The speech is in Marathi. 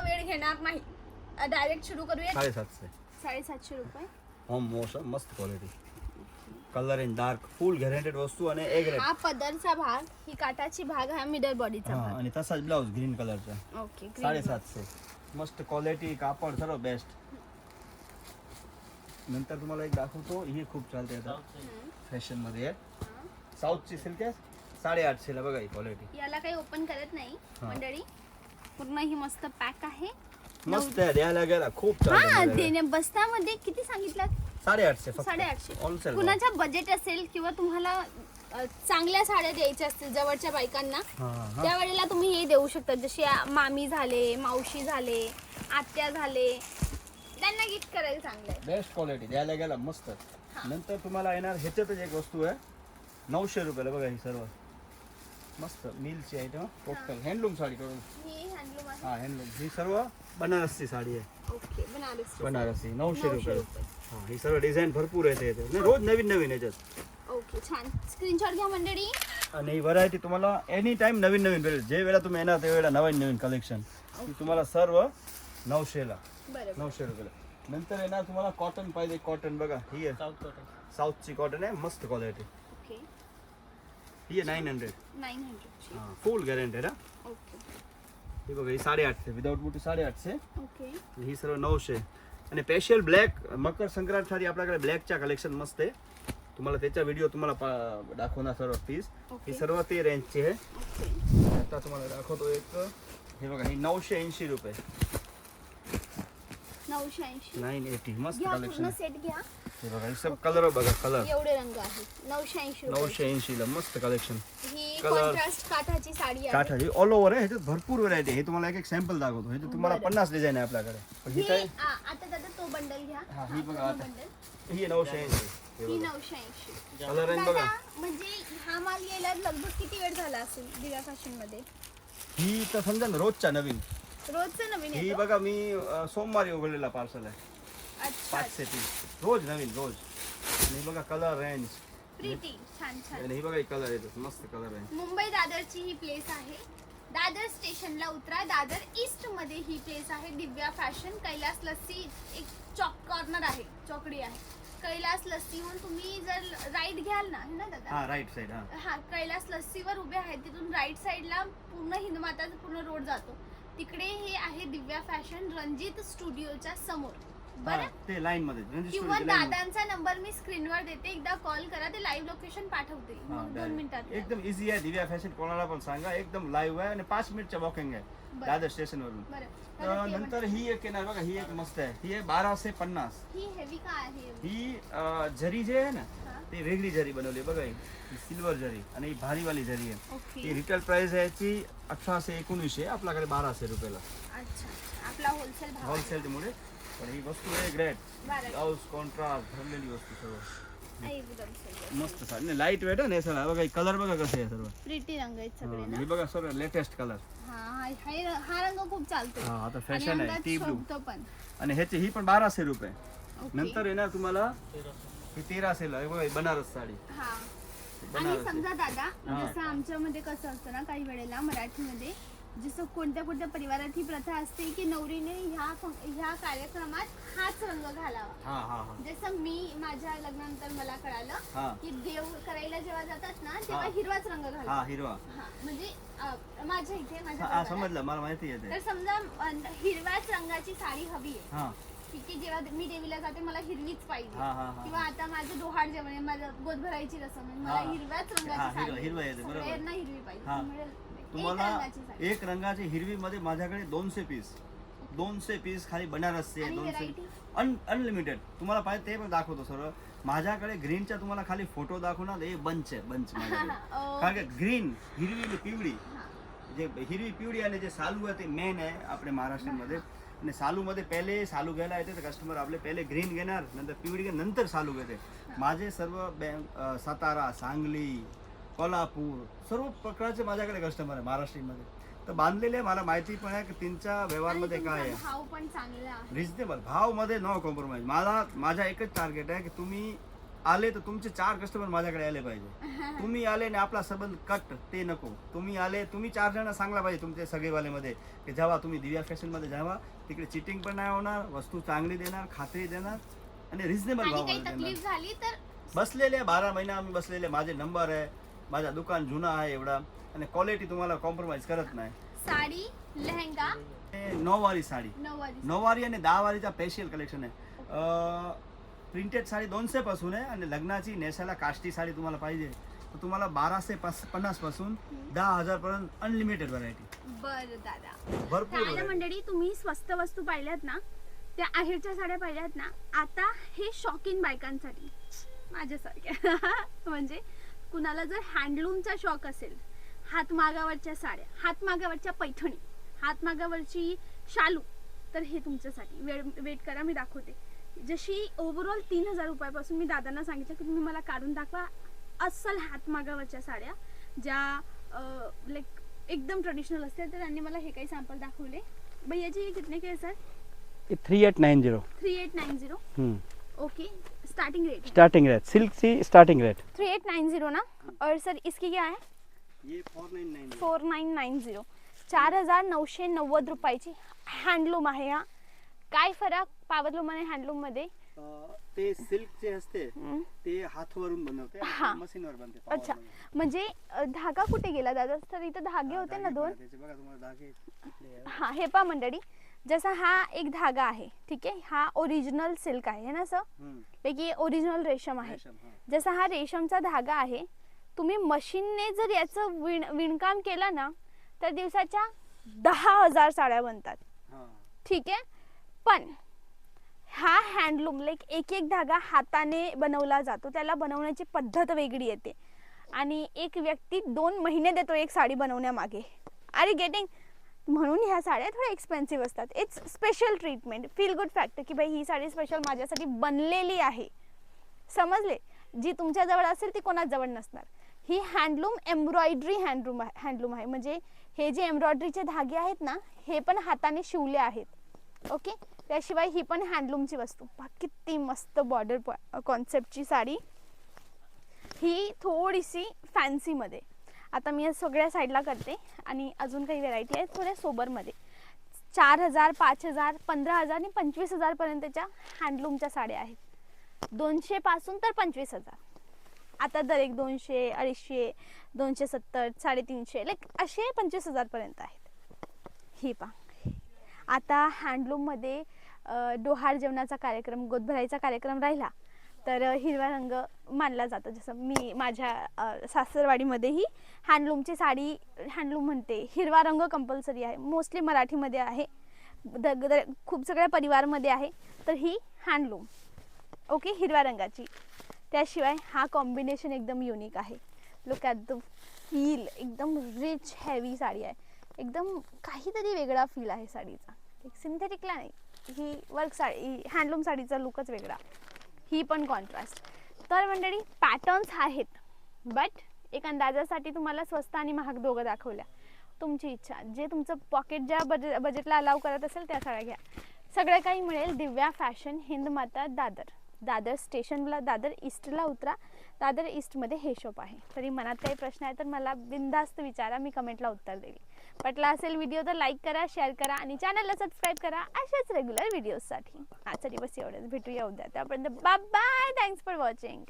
वेळ घेणार नाही, डायरेक्ट सुरू करूया. 750. 750 रुपये. होम वॉश मस्त quality, colour in dark, full guaranteed वस्तू आणि एक रेट. हा पदरचा भाग, ही काठाची भाग, हा मिडल बॉडीचा हा भाग. आणि तसाच ब्लाउज ग्रीन कलरचा. ओके. 750. मस्त क्वालिटी, कापड सर्व बेस्ट. नंतर तुम्हाला एक दाखवतो, ही खूप चालते आता फॅशन मध्ये. साऊथची सिल्क आहे, 850 ला. बघा ही क्वालिटी. याला काही ओपन करत नाही मंडळी, पूर्ण ही मस्त पॅक आहे. मस्त आहे, द्यायला गेला खूप हा चालते. देणे बस्तामध्ये किती सांगितलं? 850 फक्त. 850. होलसेल. कुणाचा बजेट असेल किंवा तुम्हाला चांगल्या साड्या द्यायच्या असतील जवळच्या बायकांना, त्यावेळेला तुम्ही हे देऊ शकता. जशी मामी झाले, मावशी झाले, आत्या झाले, त्यांना गिफ्ट करायला चांगलं आहे. बेस्ट क्वालिटी, द्यायला गेला मस्त. नंतर तुम्हाला येणार ह्याच्यातच एक वस्तू आहे 900 रुपयाला. बघा ही सर्व मस्त मिलची आयटम, टोटल हँडलूम साडी करून. ही हँडलूम आहे. हा हँडलूम, ही सर्व बनारसची साडी आहे. ओके. बनारसी 900 रुपये. हा ही सर्व डिझाईन भरपूर येते रोज नवीन नवीन याच्यात. ओके छान. स्क्रीनशॉट घ्या मंडळी. आणि ही व्हरायटी तुम्हाला एनी टाइम नवीन नवीन भेटेल. जे वेळेला तुम्ही येणार त्या वेळेला नवीन नवीन कलेक्शन. तुम्हाला सर्व 900 ला, बरोबर. 900 रुपयाला. नंतर येणार तुम्हाला कॉटन पाहिजे, कॉटन बघा ही आहे साऊथची कॉटन आहे, मस्त क्वालिटी. ओके. ही आहे 900. 900 हा फुल गॅरंटेड. हा ओके. ही बघा ही 850 विदाउट बुटी 850. ओके. ही सर्व 900. आणि स्पेशल ब्लॅक मकर संक्रांतसाठी आपल्याकडे ब्लॅकच्या कलेक्शन मस्त आहे. तुम्हाला त्याचा व्हिडिओ तुम्हाला दाखवणार सर्व पीस. ही सर्व ते रेंजची आहे. आता तुम्हाला दाखवतो एक, हे बघा ही 980 रुपये. 980. 980 मस्त घ्या कलेक्शन. पूर्ण सेट घ्या. हे बघा हे सब कलर बघा, कलर एवढे रंग आहेत. 980 रुपये. 980 ला मस्त कलेक्शन. ही Color. कॉन्ट्रास्ट काठाची साडी आहे. काठाची ऑल ओव्हर आहे. ह्याच्यात भरपूर व्हरायटी आहे. हे तुम्हाला एक एक सॅम्पल दाखवतो. ह्याच्यात तुम्हाला 50 डिझाईन आहे आपल्याकडे. पण ही ही काय आता दादा तो बंडल घ्या. हा ही बघा तो आता बंडल. ही 980. ही 980. कलर आहे बघा. दादा, म्हणजे हा माल यायला लगभग किती वेळ झाला असेल दिव्या फॅशन मध्ये? ही तर समजा ना रोजच्या नवीन. रोजचं नवीन ही येतो. बघा मी सोमवारी उघडलेला पार्सल आहे. अच्छा. 500 पीस रोज नवीन रोज. आणि बघा कलर रेंज. प्रीटी छान छान. आणि ही बघा कलर येतात मस्त कलर आहे. मुंबई दादरची ही प्लेस आहे. दादर स्टेशनला उतरा. दादर ईस्ट मध्ये ही प्लेस आहे. दिव्या फॅशन. कैलास लस्सी एक चॉक कॉर्नर आहे, चौकडी आहे. कैलास लस्सीहून तुम्ही जर राईट घ्याल ना, है ना दादा? हा राईट साइड. हा हा कैलास लस्सीवर उभे आहेत. तिथून राईट साईडला पूर्ण हिंदमाताचा पूर्ण रोड जातो. तिकडे हे आहे दिव्या फॅशन, रणजित स्टुडिओच्या समोर. बरं. ते लाईन मध्ये रणजित किंवा स्टुडिओ line मध्ये. दादांचा नंबर मी स्क्रीनवर देते, एकदा कॉल करा. ते लाईव्ह लोकेशन पाठवतील हा, मग 2 direct. मिनिटात. एकदम इझी आहे. दिव्या फॅशन कोणाला पण सांगा, एकदम लाईव्ह आहे आणि 5 मिनिटच्या वॉकिंग आहे बरं. दादर स्टेशन वरून. बरं. तर तर ते नंतर ही एक येणार बघा, ही एक मस्त आहे. ही आहे 1250. ही हेवी का आहे? ही जरी जे आहे ना हा. ती वेगळी जरी बनवली बघा. ही सिल्वर जरी आणि ही भारीवाली जरी आहे. ओके. ही रिटेल प्राइस आहे याची 1819 आहे. आपल्याकडे 1200 रुपयाला अच्छा. आपला होलसेल भाव. होलसेलमुळे. पण ही वस्तू आहे ग्रेट. बरं. ब्लाउज कॉन्ट्रास्ट भरलेली वस्तू सर्व एकदम सगळं. मस्त साडी. लाईट वेट आहे ना सगळं. बघा कलर बघा कसे आहे सर्व. प्रीटी रंग आहेत सगळे ना. हे बघा सर्व लेटेस्ट कलर. हा रंग खूप चालतो. हा आता आणि फॅशन आहे अंगात टी ब्लू. शोभतो पण. आणि ह्याची ही पण 1200 रुपये. ओके. नंतर येणार तुम्हाला ही 1300 ला. हे बघा ही बनारस साडी. हा. आणि बनारसी. समजा दादा, हा. जसं आमच्यामध्ये कसं असतं ना, काही वेळेला मराठीमध्ये जसं कोणत्या कोणत्या परिवारात ही प्रथा असते की नवरीने ह्या कार्यक्रमात हाच रंग घालावा. हा हा हा जसं मी माझ्या लग्नानंतर मला हा. कळालं की देव करायला जेव्हा जातात ना, तेव्हा हा. हिरवाच रंग घालतात. हा हिरवा. हा, म्हणजे माझ्या इथे माझ्या हा परिवारात. समजलं, मला माहिती आहे तर ते. समजा हिरव्याच रंगाची साडी हवी आहे, हा ठीक आहे, जेव्हा मी देवीला जाते मला हिरवीच पाहिजे. हा हा किंवा आता माझं डोहाळ जेवण आहे, माझं गोद भरायची रसम आहे, मला हा. हिरव्याच हा, रंगाची हिरवा- साडी हिरवा येते, बरोबर. सगळ्यांना हिरवी पाहिजे. हा. मिळेल. एक तुम्हाला रंगाची साडी. एक रंगाची हिरवी मध्ये माझ्याकडे 200 पीस. 200 पीस खाली बनारसचे. आणि 200 variety? अनलिमिटेड. तुम्हाला पाहिजे ते पण दाखवतो सर्व. माझ्याकडे ग्रीनच्या तुम्हाला खाली फोटो दाखवणार. हे बंच आहे, बंच माझ्याकडे. ओके. कारण की ग्रीन हिरवी आणि पिवळी, हा. जे हिरवी पिवळी आणि जे सालू आहे ते मेन आहे आपल्या महाराष्ट्रामध्ये. आणि सालू मध्ये पहिले सालू घ्यायला येते तर कस्टमर आपले पहिले ग्रीन घेणार, नंतर पिवळी घेणार, नंतर सालू घेते. माझे सर्व सातारा, सांगली, कोल्हापूर सर्व प्रकारचे माझ्याकडे कस्टमर आहे महाराष्ट्रीमध्ये. तर बांधलेले मला माहिती पण आहे की त्यांच्या व्यवहारमध्ये आणि काय आहे. तुमचा भाव पण चांगला आहे. रिजनेबल भाव मध्ये नो कॉम्प्रोमाइज. माझा एकच टार्गेट आहे की तुम्ही आले तर तुमचे 4 कस्टमर माझ्याकडे आले पाहिजे. तुम्ही आले आणि आपला संबंध कट ते नको. तुम्ही आले, तुम्ही 4 जण सांगला पाहिजे तुमच्या सगळेवालेमध्ये की जेव्हा तुम्ही दिव्या फॅशनमध्ये जावा, तिकडे चिटिंग पण नाही होणार, वस्तू चांगली देणार, खात्री देणार आणि रिझनेबल आणि भाव काही देणार. तकलीफ झाली तर बसलेले 12 महिने आम्ही बसलेले. माझे नंबर आहे, माझा दुकान जुना आहे एवढा आणि क्वालिटी तुम्हाला कॉम्प्रोमाइज करत नाही. साडी, लेहंगा, 9 वारी साडी, नऊवारी 9 वारी आणि 10 वारीचा स्पेशल कलेक्शन आहे. प्रिंटेड साडी 200 पासून आहे आणि लग्नाची नेसायला काष्टी साडी तुम्हाला पाहिजे तर तुम्हाला 1250 पासून 10,000 पर्यंत अनलिमिटेड व्हरायटी. बरं दादा. भरपूर त्याला variety. मंडळी तुम्ही स्वस्त वस्तू पाहिल्यात ना, त्या आहेरच्या साड्या पाहिल्यात ना, आता हे शॉकिंग बायकांसाठी माझ्यासारख्या म्हणजे कुणाला जर हँडलूमचा शॉक असेल, हातमागावरच्या साड्या, हातमागावरच्या पैठणी, हातमागावरची शालू, तर हे तुमच्यासाठी. वेट करा, मी दाखवते. जशी ओव्हरऑल 3,000 रुपयापासून मी दादांना सांगितलं की तुम्ही मला काढून दाखवा अस्सल हातमागावरच्या साड्या ज्या लाईक एकदम ट्रेडिशनल असतात. तर त्यांनी मला हे काही सॅम्पल दाखवले. भैयाजी ये कितने के sir? 3890 3890. Okay, starting rate starting rate, silk सी स्टार्टिंग रेट 3890 ना. और सर इसकी क्या है? ये 4990. 4990. 4,990 रुपयाची हँडलूम आहे. हा काय फरक पावरलूम आणि हँडलूम मध्ये? ते सिल्क जे असते ते हातवरून बनवते हा. आणि मशीनवर बनते. अच्छा, power मध्ये. म्हणजे धागा कुठे गेला दादा? तर इथं धागे होते ना धागे 2. पण त्याचे बघा तुम्हाला धागे कुठले आहे. हा, हे पहा मंडळी, जसा हा एक धागा आहे, ठीक आहे, हा ओरिजिनल सिल्क आहे ना सर, हम्म. पैकी ओरिजिनल रेशम आहे. रेशम, हा. जसा हा रेशमचा धागा आहे, तुम्ही मशीनने जर याचं विणकाम केलं ना तर दिवसाच्या 10,000 साड्या बनतात. हा. ठीक आहे. पण हा हँडलूम लाईक एक एक धागा हाताने बनवला जातो, त्याला बनवण्याची पद्धत वेगळी येते आणि एक व्यक्ती 2 महिने देतो एक साडी बनवण्यामागे. Are you getting? म्हणून ह्या साड्या थोड्या एक्सपेन्सिव्ह असतात. It's special treatment, feel good factor की भाई ही साडी स्पेशल माझ्यासाठी बनलेली आहे. समजले? जी तुमच्याजवळ असेल ती कोणाजवळ नसणार. ही हँडलूम एम्ब्रॉयडरी हँडलूम आहे. म्हणजे हे जे एम्ब्रॉयडरीचे धागे आहेत ना, हे पण हाताने शिवले आहेत. ओके, त्याशिवाय ही पण हँडलूमची वस्तू. किती मस्त बॉर्डर कॉन्सेप्टची साडी. ही थोडीशी फॅन्सीमध्ये. आता मी सगळ्या साईडला करते आणि अजून काही व्हेरायटी आहेत थोड्या सोबरमध्ये. 4,000, 5,000, 15,000 आणि 25,000 पर्यंतच्या हँडलूमच्या साड्या आहेत. 200 पासून तर 25,000. आता दर एक 200, 250, 270, 350 लाईक असे 25,000 पर्यंत आहेत. ही पहा. आता हँडलूममध्ये डोहाळ जेवणाचा कार्यक्रम, गोदभराईचा कार्यक्रम राहिला तर हिरवा रंग मानला जातो. जसं मी माझ्या सासरवाडीमध्येही हँडलूमची साडी, हँडलूम म्हणते, हिरवा रंग कंपल्सरी आहे. मोस्टली मराठीमध्ये आहे, खूप सगळ्या परिवारमध्ये आहे. तर ही हँडलूम ओके, हिरव्या रंगाची. त्याशिवाय हा कॉम्बिनेशन एकदम युनिक आहे. लुक ॲट द फील, एकदम रिच हेवी साडी आहे. एकदम काहीतरी वेगळा फील आहे साडीचा. एक सिंथेटिकला नाही, ही वर्क साडी, हँडलूम साडीचा लुकच वेगळा. ही पण कॉन्ट्रास्ट. तर मंडळी पॅटर्न्स आहेत, बट एक अंदाजासाठी तुम्हाला स्वस्त आणि महाग दोघं दाखवल्या. तुमची इच्छा, जे तुमचं पॉकेट ज्या बजेटला अलाव करत असेल त्या साड्या घ्या. सगळं काही मिळेल दिव्या फॅशन, हिंदमाता, दादर. दादर स्टेशनला, दादर ईस्टला उतरा. दादर ईस्टमध्ये हे शॉप आहे. तरी मनात काही प्रश्न आहे तर मला बिनधास्त विचारा, मी कमेंटला उत्तर देईल. पटला असेल व्हिडिओ तर लाईक करा, शेअर करा आणि चॅनलला सबस्क्राईब करा अशाच रेग्युलर व्हिडिओजसाठी. आजचा दिवस एवढंच. भेटूया उद्या. त्यापर्यंत bye bye. Thanks for watching.